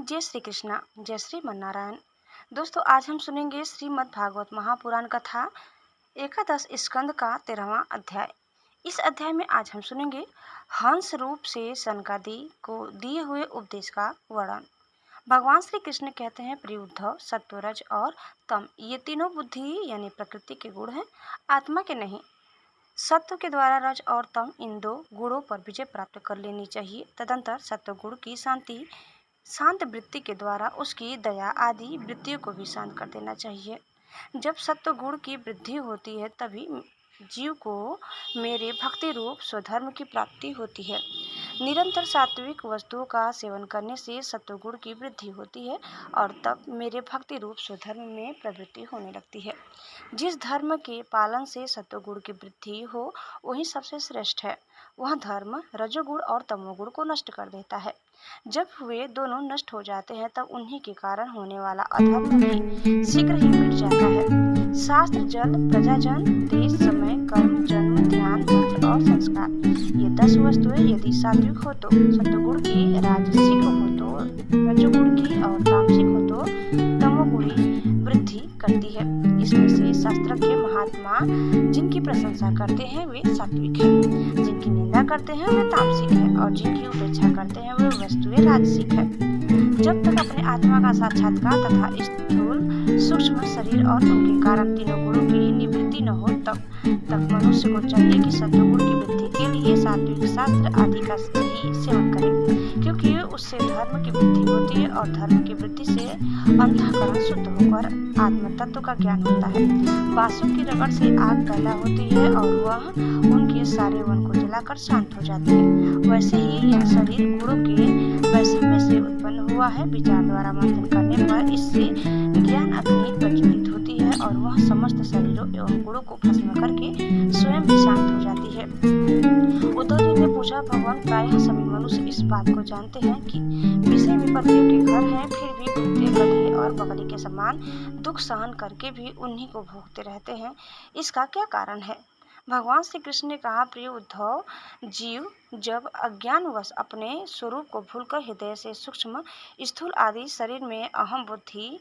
जय श्री कृष्णा, जय श्री मन्नारायण। दोस्तों, आज हम सुनेंगे श्रीमद् भागवत महापुराण कथा एकादश स्कंद का 13वां अध्याय। इस अध्याय में आज हम सुनेंगे हंस रूप से सनकादि को दिए हुए उपदेश का वर्णन। भगवान श्री कृष्ण कहते हैं, प्रिय उद्धव, सत्व, रज और तम ये तीनों बुद्धि यानी प्रकृति के गुण हैं, आत्मा के नहीं। सत्व के द्वारा रज और तम इन दो गुणों पर विजय प्राप्त कर लेनी चाहिए। तदंतर सत्व गुण की शांत वृत्ति के द्वारा उसकी दया आदि वृत्तियों को भी शांत कर देना चाहिए। जब सत्व गुण की वृद्धि होती है तभी जीव को मेरे भक्ति रूप स्वधर्म की प्राप्ति होती है। निरंतर सात्विक वस्तुओं का सेवन करने से सत्व गुण की वृद्धि होती है और तब मेरे भक्ति रूप स्वधर्म में प्रवृत्ति होने लगती है। जिस धर्म के पालन से सत्व गुण की वृद्धि हो वही सबसे श्रेष्ठ है। वह धर्म रजोगुण और तमोगुण को नष्ट कर देता है। जब वे दोनों नष्ट हो जाते हैं तब उन्हीं के कारण होने वाला अधर्म भी शीघ्र ही मिट जाता है। शास्त्र, जल, प्रजाजन, देश, समय, कर्म, जन्म, ध्यान, मंत्र और संस्कार, ये 10 वस्तुएं यदि सात्विक हो तो सत्वगुण की, राजसिक हो तो रजोगुण की और तामसिक हो तो तमोगुणी वृद्धि करती है। इसमें से शास्त्रज्ञ महात्मा जिनकी प्रशंसा करते हैं वे सात्विक है, जिनकी निंदा करते हैं वे तामसिक है और जिनकी उपेक्षा करते हैं वे वस्तुएं राजसिक है। जब तक अपने आत्मा का साक्षात्कार तथा स्थूल सूक्ष्म शरीर और उनके कारण तीनों गुणों की निवृत्ति न हो तब तक मनुष्य को चाहिए कि सत्वगुण की वृद्धि के लिए सात्विक शास्त्र आदि का ही सेवन करे, क्योंकि उससे धर्म की वृद्धि होती है और धर्म की वृद्धि से अंतःकरण शुद्ध होकर आत्म तत्व का ज्ञान होता है। बांसुर की रगड़ से आग पैदा होती है और वह उनके सारे वन को जलाकर शांत हो जाती है। वैसे ही यह शरीर गुणों के वैषम्य से उत्पन्न हुआ है। विचार द्वारा मंथन करने पर इससे ज्ञान अग्नि प्रज्वलित होती है और वह समस्त शरीरों एवं गुणों को भस्म करके स्वयं भी शांत हो जाती है। उद्धव जी ने पूछा, भगवान, प्रायः सभी मनुष्य इस बात को जानते हैं कि विषय विपत्तियों के घर हैं, फिर भी कुत्ते, गधे और बकरी के समान दुख सहन करके भी उन्हीं को भोगते रहते हैं। इसका क्या कारण है? भगवान श्री कृष्ण ने कहा, प्रिय उद्धव, जीव जब अज्ञानवश अपने स्वरूप को भूलकर हृदय से सूक्ष्म, स्थूल आदि शरीर में अहम बुद्धि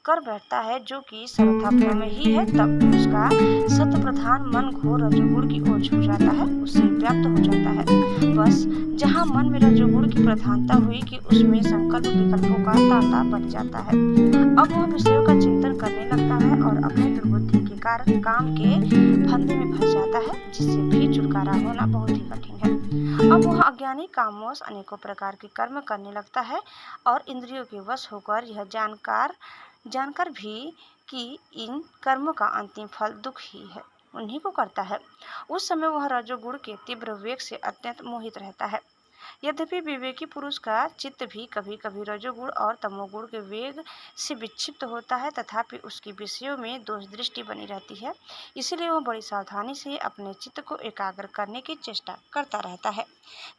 कर बैठता है, जो कि सर्वथा भ्रम ही है, तब उसका सत्व प्रधान मन घोर रजोगुण की ओर झुक जाता है, उससे व्याप्त हो जाता है। बस जहाँ मन में रजोगुण की प्रधानता हुई कि उसमें संकल्प विकल्पों का तांता बन जाता है। अब वह विषयों का चिंतन करने लगता है और अपने दुर्बुद्धि के कारण काम के फंदे में फंस जाता है, जिससे भी छुटकारा होना बहुत ही कठिन है। अब वह अज्ञानी कामवश अनेकों प्रकार के कर्म करने लगता है और इंद्रियों के वश होकर यह जानकर भी कि इन कर्मों का अंतिम फल दुख ही है, उन्हीं को करता है। उस समय वह रजोगुण के तीव्र वेग से अत्यंत मोहित रहता है। यद्यपि विवेकी पुरुष का चित्त भी कभी कभी रजोगुण और तमोगुण के वेग से विक्षिप्त होता है, तथापि उसकी विषयों में दोष दृष्टि बनी रहती है। इसलिए वह बड़ी सावधानी से अपने चित्त को एकाग्र करने की चेष्टा करता रहता है,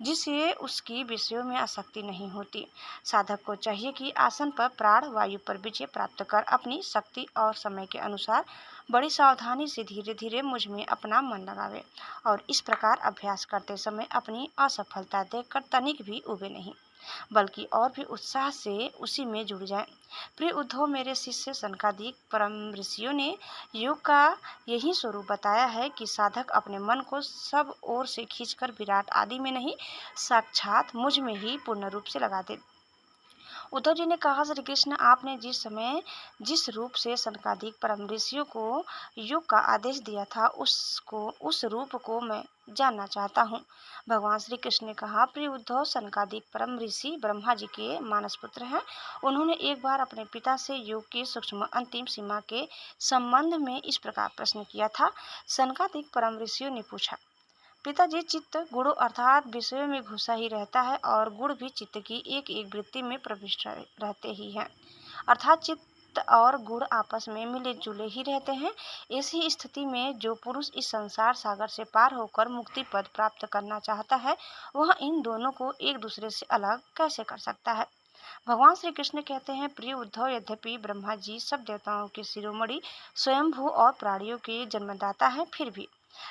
जिससे उसकी विषयों में आसक्ति नहीं होती। साधक को चाहिए कि आसन पर प्राण वायु पर विजय प्राप्त कर अपनी शक्ति और समय के अनुसार बड़ी सावधानी से धीरे धीरे मुझ में अपना मन लगावे और इस प्रकार अभ्यास करते समय अपनी असफलता देखकर तनिक भी उबे नहीं, बल्कि और भी उत्साह से उसी में जुड़ जाए। प्रिय उद्धव, मेरे शिष्य सनकादिक परम ऋषियों ने योग का यही स्वरूप बताया है कि साधक अपने मन को सब ओर से खींचकर विराट आदि में नहीं, साक्षात मुझ में ही पूर्ण रूप से लगा दे। उद्धव जी ने कहा, श्री कृष्ण, आपने जिस समय जिस रूप से सनकादिक परम ऋषियों को योग का आदेश दिया था उस रूप को मैं जानना चाहता हूँ। भगवान श्री कृष्ण ने कहा, प्रिय उद्धव, सनकादिक परम ऋषि ब्रह्मा जी के मानस पुत्र हैं। उन्होंने एक बार अपने पिता से योग की सूक्ष्म अंतिम सीमा के संबंध में इस प्रकार प्रश्न किया था। सनकादिक परम ऋषियों ने पूछा, पिताजी, चित्त गुणों अर्थात विषयों में घुसा ही रहता है और गुण भी चित्त की एक एक वृत्ति में प्रविष्ट रहते ही हैं, अर्थात चित्त और गुण आपस में मिले जुले ही रहते हैं। ऐसी स्थिति में जो पुरुष इस संसार सागर से पार होकर मुक्ति पद प्राप्त करना चाहता है वह इन दोनों को एक दूसरे से अलग कैसे कर सकता है? भगवान श्री कृष्ण कहते हैं, प्रिय उद्धव, यद्यपि ब्रह्मा जी सब देवताओं के शिरोमणि, स्वयंभू और प्राणियों के जन्मदाता हैं, फिर भी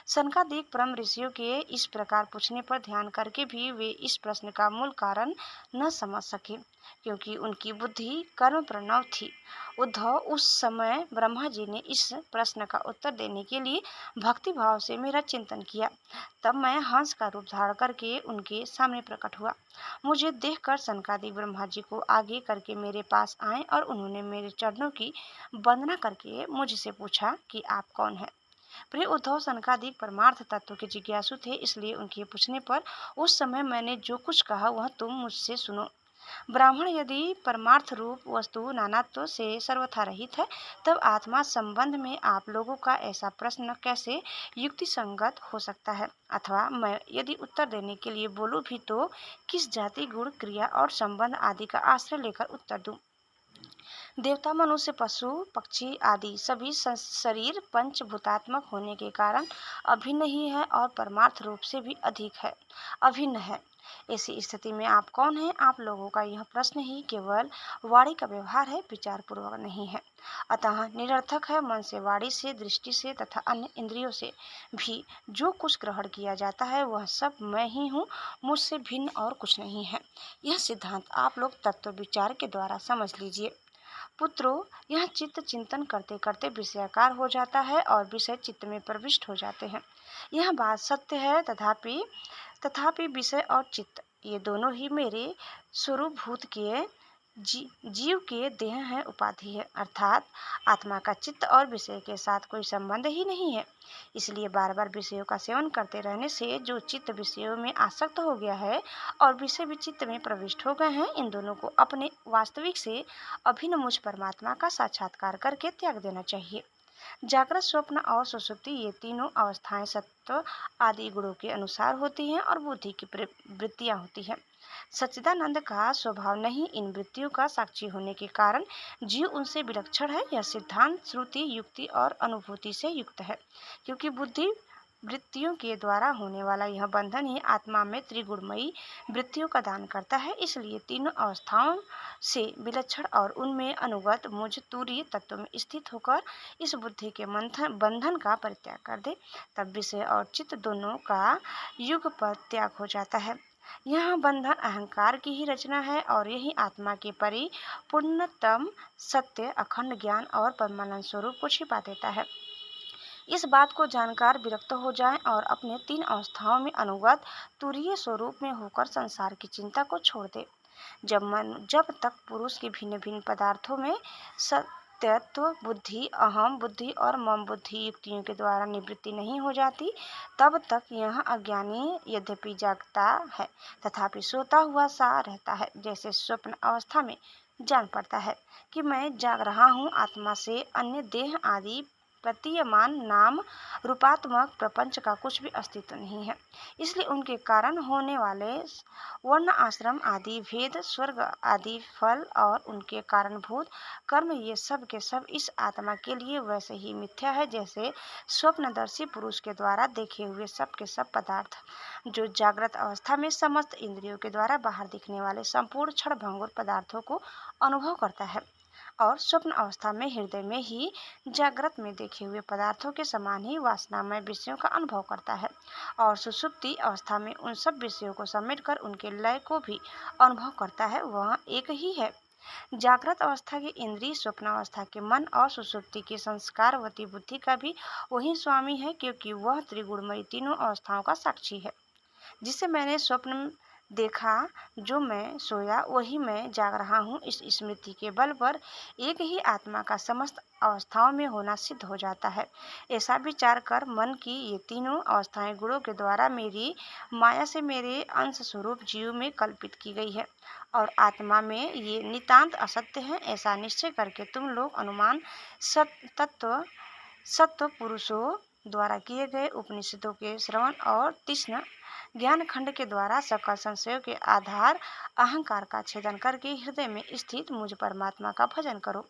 सनकादिक परम ऋषियों के इस प्रकार पूछने पर ध्यान करके भी वे इस प्रश्न का मूल कारण न समझ सके, क्योंकि उनकी बुद्धि कर्म प्रणव थी। उद्धव, उस समय ब्रह्मा जी ने इस प्रश्न का उत्तर देने के लिए भक्ति भाव से मेरा चिंतन किया। तब मैं हंस का रूप धारण करके उनके सामने प्रकट हुआ। मुझे देखकर सनकादिक ब्रह्मा जी को आगे करके मेरे पास आए और उन्होंने मेरे चरणों की वंदना करके मुझसे पूछा कि आप कौन हैं। प्रिय उद्धव, सनकादिक परमार्थ तत्व के जिज्ञासु थे, इसलिए उनके पूछने पर उस समय मैंने जो कुछ कहा वह तुम मुझसे सुनो। ब्राह्मण, यदि परमार्थ रूप वस्तु नानात्व से सर्वथा रहित है, तब आत्मा संबंध में आप लोगों का ऐसा प्रश्न कैसे युक्ति संगत हो सकता है? अथवा मैं यदि उत्तर देने के लिए बोलूं भी तो किस जाति, गुण, क्रिया और संबंध आदि का आश्रय लेकर उत्तर दूं? देवता, मनुष्य, पशु, पक्षी आदि सभी शरीर पंचभूतात्मक होने के कारण अभिन्न ही है और परमार्थ रूप से भी अधिक है, अभिन्न है। ऐसी स्थिति में आप कौन हैं? आप लोगों का यह प्रश्न ही केवल वाणी का व्यवहार है, विचार पूर्वक नहीं है, अतः निरर्थक है। मन से, वाणी से, दृष्टि से तथा अन्य इंद्रियों से भी जो कुछ ग्रहण किया जाता है वह सब मैं ही हूँ, मुझसे भिन्न और कुछ नहीं है। यह सिद्धांत आप लोग तत्व विचार के द्वारा समझ लीजिए। पुत्रों, यह चित्त चिंतन करते करते विषयाकार हो जाता है और विषय चित्त में प्रविष्ट हो जाते हैं। यह बात सत्य है, तथापि विषय और चित्त ये दोनों ही मेरे स्वरूपभूत के जीव के देह है, उपाधि है, अर्थात आत्मा का चित्त और विषय के साथ कोई संबंध ही नहीं है। इसलिए बार बार विषयों का सेवन करते रहने से जो चित्त विषयों में आसक्त हो गया है और विषय भी चित्त में प्रविष्ट हो गए हैं, इन दोनों को अपने वास्तविक से अभिन्न मुझ परमात्मा का साक्षात्कार करके त्याग देना चाहिए। जागृत, स्वप्न और सुषुप्ति ये तीनों अवस्थाएं सत्व आदि गुणों के अनुसार होती हैं और बुद्धि की वृत्तियां होती हैं। सच्चिदानंद का स्वभाव नहीं, इन वृत्तियों का साक्षी होने के कारण जीव उनसे विलक्षण है। यह सिद्धांत श्रुति, युक्ति और अनुभूति से युक्त है, क्योंकि बुद्धि वृत्तियों के द्वारा होने वाला यह बंधन ही आत्मा में त्रिगुणमयी वृत्तियों का दान करता है। इसलिए तीनों अवस्थाओं से विलक्षण और उनमें अनुगत मुझ तुरीय तत्व में स्थित होकर इस बुद्धि के बंधन का परित्याग कर दे, तब विषय और चित्त दोनों का युग पर त्याग हो जाता है। यह बंधन अहंकार की ही रचना है और यही आत्मा के परिपूर्णतम सत्य, अखंड ज्ञान और परमानंद स्वरूप को छिपा देता है। इस बात को जानकर विरक्त हो जाएं और अपने तीन अवस्थाओं में अनुगत तुरीय स्वरूप में होकर संसार की चिंता को छोड़ दे। जब तक पुरुष के भिन्न भिन्न पदार्थों में सत्यत्व बुद्धि, अहम बुद्धि और मम बुद्धि युक्तियों के द्वारा निवृत्ति नहीं हो जाती, तब तक यह अज्ञानी यद्यपि जागता है तथापि सोता हुआ सा रहता है। जैसे स्वप्न अवस्था में जान पड़ता है कि मैं जाग रहा हूँ, आत्मा से अन्य देह आदि प्रतीयमान नाम रूपात्मक प्रपंच का कुछ भी अस्तित्व नहीं है। इसलिए उनके कारण होने वाले वर्ण, आश्रम आदि भेद, स्वर्ग आदि फल और उनके कारणभूत कर्म ये सब के सब इस आत्मा के लिए वैसे ही मिथ्या है जैसे स्वप्नदर्शी पुरुष के द्वारा देखे हुए सब के सब पदार्थ, जो जागृत अवस्था में समस्त इंद्रियों के द्वारा बाहर दिखने वाले संपूर्ण क्षणभंगुर पदार्थों को अनुभव करता है और स्वप्न अवस्था में हृदय में ही जागृत में देखे हुए पदार्थों के समान ही वासनामय विषयों का अनुभव करता है और सुषुप्ति अवस्था में उन सब विषयों को समेटकर उनके लय को भी अनुभव करता है। वह एक ही है। जागृत अवस्था के इंद्रिय, स्वप्न अवस्था के मन और सुषुप्ति की संस्कारवती बुद्धि का भी वही स्वामी है, क्योंकि वह त्रिगुणमयी तीनों अवस्थाओं का साक्षी है। जिसे मैंने स्वप्न देखा, जो मैं सोया वही मैं जाग रहा हूँ, इस स्मृति के बल पर एक ही आत्मा का समस्त अवस्थाओं में होना सिद्ध हो जाता है। ऐसा विचार कर मन की ये तीनों अवस्थाएं गुणों के द्वारा मेरी माया से मेरे अंश स्वरूप जीव में कल्पित की गई है और आत्मा में ये नितांत असत्य है। ऐसा निश्चय करके तुम लोग अनुमान सत्व पुरुषों द्वारा किए गए उपनिषदों के श्रवण और तीक्ष्ण ज्ञान खंड के द्वारा सकल संशयों के आधार अहंकार का छेदन करके हृदय में स्थित मुझ परमात्मा का भजन करो।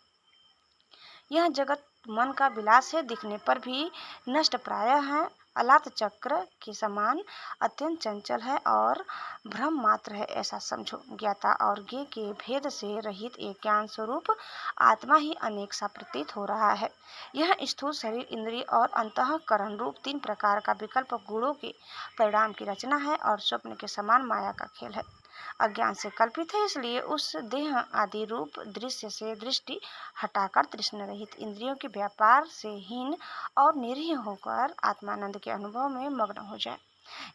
यह जगत मन का विलास है, दिखने पर भी नष्ट प्राय है अलात चक्र के समान अत्यंत चंचल है और भ्रम मात्र है ऐसा समझो। ज्ञाता और ज्ञेय के भेद से रहित एक ज्ञान स्वरूप आत्मा ही अनेक सा प्रतीत हो रहा है। यह स्थूल शरीर, इंद्रिय और अंतःकरण रूप 3 प्रकार का विकल्प गुणों के परिणाम की रचना है और स्वप्न के समान माया का खेल है। अज्ञान से कल्पित है, इसलिए उस देह आदि रूप दृश्य से दृष्टि हटाकर तृष्णा रहित इंद्रियों के व्यापार से हीन और निरीह होकर आत्मानंद के अनुभव में मग्न हो जाए।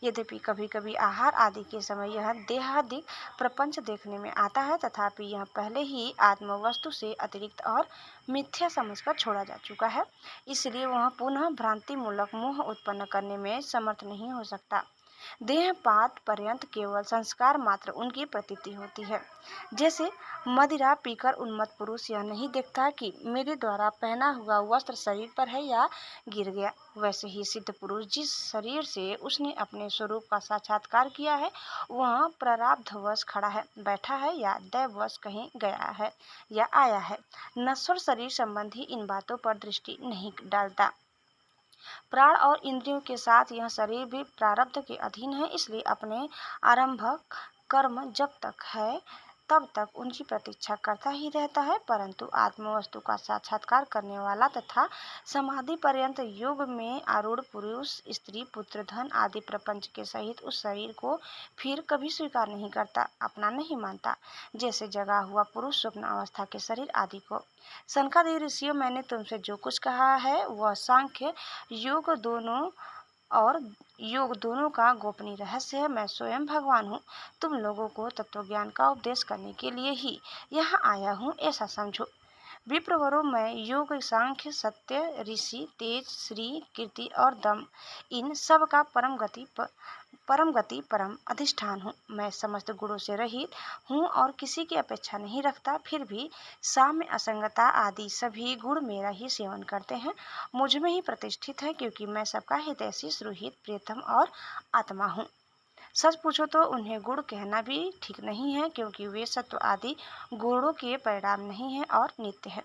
यद्यपि कभी कभी आहार आदि के समय यह देहादिक प्रपंच देखने में आता है, तथापि यह पहले ही आत्म वस्तु से अतिरिक्त और मिथ्या समझकर छोड़ा जा चुका है, इसलिए वह पुनः भ्रांति मूलक मोह उत्पन्न करने में समर्थ नहीं हो सकता। देहपात पर्यंत केवल संस्कार मात्र उनकी प्रतीति होती है। जैसे मदिरा पीकर उन्मत्त पुरुष यह नहीं देखता कि मेरे द्वारा पहना हुआ वस्त्र शरीर पर है या गिर गया, वैसे ही सिद्ध पुरुष जिस शरीर से उसने अपने स्वरूप का साक्षात्कार किया है वह प्रारब्धवश खड़ा है, बैठा है या दैववश कहीं गया है या आया है। नश्वर शरीर संबंधी इन बातों पर दृष्टि नहीं डालता। प्राण और इंद्रियों के साथ यह शरीर भी प्रारब्ध के अधीन है, इसलिए अपने आरंभक कर्म जब तक है तब तक उनकी प्रतीक्षा करता ही रहता है, परंतु आत्मवस्तु का साक्षात्कार करने वाला तथा समाधि पर्यंत योग में आरूढ़ पुरुष स्त्री पुत्र धन आदि प्रपंच के सहित उस शरीर को फिर कभी स्वीकार नहीं करता, अपना नहीं मानता। जैसे जगा हुआ पुरुष स्वप्न अवस्था के शरीर आदि को। सनकादिक ऋषियों, मैंने तुमसे जो कुछ कहा है वह सांख्य योग दोनों का गोपनीय रहस्य है। मैं स्वयं भगवान हूँ, तुम लोगों को तत्वज्ञान का उपदेश करने के लिए ही यहाँ आया हूँ ऐसा समझो। विप्रवरों, मैं योग, सांख्य, सत्य, ऋषि, तेज, श्री, कीर्ति और दम इन सब का परम अधिष्ठान हूँ। मैं समस्त गुणों से रहित हूँ और किसी की अपेक्षा नहीं रखता, फिर भी साम्य, असंगता आदि सभी गुण मेरा ही सेवन करते हैं, मुझ में ही प्रतिष्ठित है, क्योंकि मैं सबका हितैषी, सुहृद, प्रियतम और आत्मा हूँ। सच पूछो तो उन्हें गुण कहना भी ठीक नहीं है, क्योंकि वे सत्व आदि गुणों के परिणाम नहीं है और नित्य है।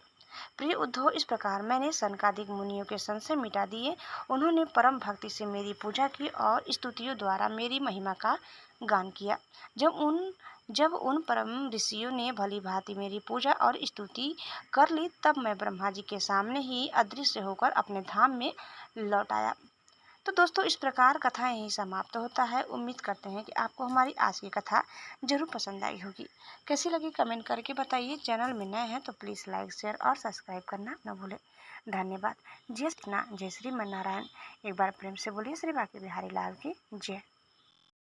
प्रिय उद्धव, इस प्रकार मैंने सनकादिक मुनियों के संशय मिटा दिए। उन्होंने परम भक्ति से मेरी पूजा की और स्तुतियों द्वारा मेरी महिमा का गान किया। जब उन परम ऋषियों ने भली भांति मेरी पूजा और स्तुति कर ली, तब मैं ब्रह्मा जी के सामने ही अदृश्य होकर अपने धाम में लौट आया। तो दोस्तों, इस प्रकार कथा यहीं समाप्त होता है। उम्मीद करते हैं कि आपको हमारी आज की कथा जरूर पसंद आई होगी। कैसी लगी कमेंट करके बताइए। चैनल में नए हैं तो प्लीज़ लाइक, शेयर और सब्सक्राइब करना न भूलें। धन्यवाद। जय श्री नारायण। एक बार प्रेम से बोलिए श्री बांके बिहारी लाल की जय।